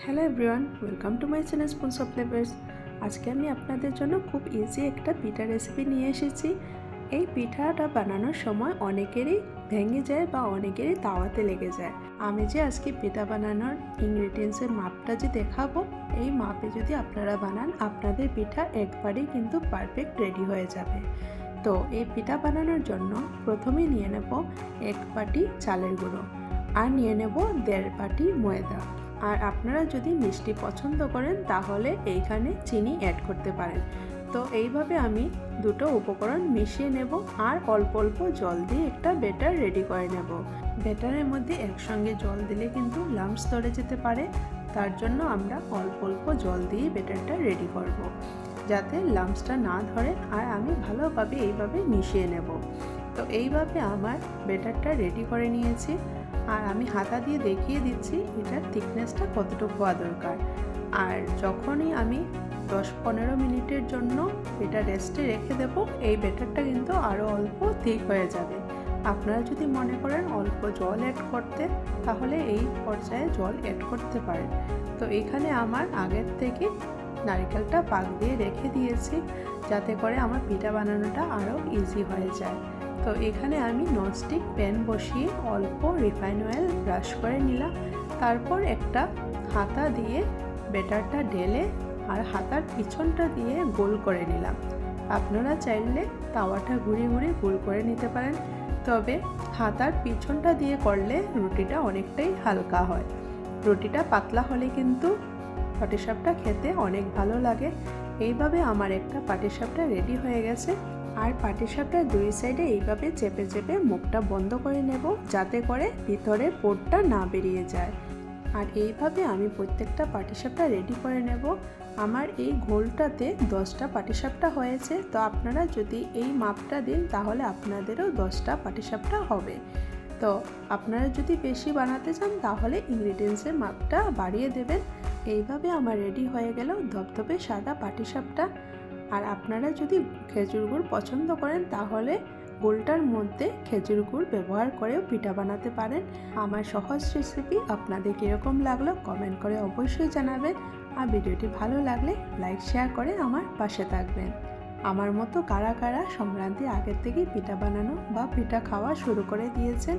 Hello everyone, welcome to my channel spoons of flavours. আজকে আমি আপনাদের জন্য খুব ইজি একটা পিঠা রেসিপি নিয়ে এসেছি। এই পিঠাটা বানানোর সময় অনেকেরই ভেঙে যায় বা অনেকেরই তাওয়াতে লেগে যায়। আমি যে আজকে পিঠা বানানোর ইনগ্রিডিয়েন্টসের মাপটা যে দেখাবো, এই মাপে যদি আপনারা বানান আপনাদের পিঠা একবারেই কিন্তু পারফেক্ট রেডি হয়ে যাবে। তো এই পিঠা বানানোর জন্য প্রথমে নিয়ে নেব 1 বাটি চালের গুঁড়ো আর নিয়ে নেব 1.5 বাটি ময়দা। আর আপনারা যদি মিষ্টি পছন্দ করেন তাহলে এইখানে চিনি অ্যাড করতে পারেন। তো এইভাবে আমি দুটো উপকরণ মিশিয়ে নেব আর অল্প অল্প জল দিয়ে একটা ব্যাটার রেডি করে নেব। ব্যাটারের মধ্যে একসঙ্গে জল দিলে কিন্তু লাম্পস ধরে যেতে পারে, তার জন্য আমরা অল্প অল্প জল দিয়ে ব্যাটারটা রেডি করব, যাতে লাম্পসটা না ধরে। আর আমি ভালোভাবে এইভাবে মিশিয়ে নেব। তো এইভাবে আমার ব্যাটারটা রেডি করে নিয়েছি আর আমি হাতা দিয়ে দেখিয়ে দিচ্ছি এটার থিকনেসটা কতটুকু হওয়া দরকার। আর যখনই আমি 10-15 মিনিটের জন্য এটা রেস্টে রেখে দেবো, এই ব্যাটারটা কিন্তু আরও অল্প থিক হয়ে যাবে। আপনারা যদি মনে করেন অল্প জল অ্যাড করতে, তাহলে এই পর্যায়ে জল অ্যাড করতে পারেন। তো এখানে আমার আগের থেকে নারকেলটা পাক দিয়ে রেখে দিয়েছি, যাতে করে আমার পিঠা বানানোটা আরও ইজি হয়ে যায়। তো এখানে আমি ননস্টিক প্যান বসিয়ে অল্প রিফাইন অয়েল ব্রাশ করে নিলাম। তারপর একটা হাতা দিয়ে ব্যাটারটা ঢেলে আর হাতার পিছনটা দিয়ে গোল করে নিলাম। আপনারা চাইলে তাওয়াটা ঘুরিয়ে ঘুরিয়ে গোল করে নিতে পারেন, তবে হাতার পিছনটা দিয়ে করলে রুটিটা অনেকটাই হালকা হয়। রুটিটা পাতলা হলে কিন্তু পাটিসাপটা খেতে অনেক ভালো লাগে। এইভাবে আমার একটা পাটিসাপটা রেডি হয়ে গেছে। আর পাটিসাপটার দুই সাইডে এইভাবে চেপে চেপে মুখটা বন্ধ করে নেব, যাতে করে ভিতরে পোরটা না বেরিয়ে যায়। আর এইভাবে আমি প্রত্যেকটা পাটিসাপটা রেডি করে নেব। আমার এই গোলটাতে 10টা পাটিসাপটা হয়েছে। তো আপনারা যদি এই মাপটা দিন তাহলে আপনাদেরও 10টা পাটিসাপটা হবে। তো আপনারা যদি বেশি বানাতে চান তাহলে ইনগ্রিডিয়েন্টসের মাপটা বাড়িয়ে দেবেন। এইভাবে আমার রেডি হয়ে গেল ধবধবে সাদা পাটিসাপটা। আর আপনারা যদি খেজুর গুড় পছন্দ করেন তাহলে গোলটার মধ্যে খেজুর গুড় ব্যবহার করেও পিঠা বানাতে পারেন। আমার সহজ রেসিপি আপনাদের কীরকম লাগলো কমেন্ট করে অবশ্যই জানাবেন। আর ভিডিওটি ভালো লাগলে লাইক শেয়ার করে আমার পাশে থাকবেন। আমার মতো কারা কারা সংক্রান্তির আগের থেকেই পিঠা বানানো বা পিঠা খাওয়া শুরু করে দিয়েছেন।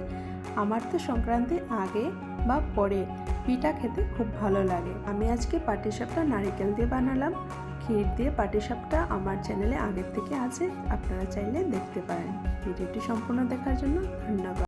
আমার তো সংক্রান্তির আগে বা পরে পিঠা খেতে খুব ভালো লাগে। আমি আজকে পাটিসাপটা নারকেল দিয়ে বানালাম। ক্ষীর দিয়ে পাটিসাপটা আমার চ্যানেলে আগের থেকে আছে, আপনারা চাইলে দেখতে পারেন। ভিডিওটি সম্পূর্ণ দেখার জন্য ধন্যবাদ।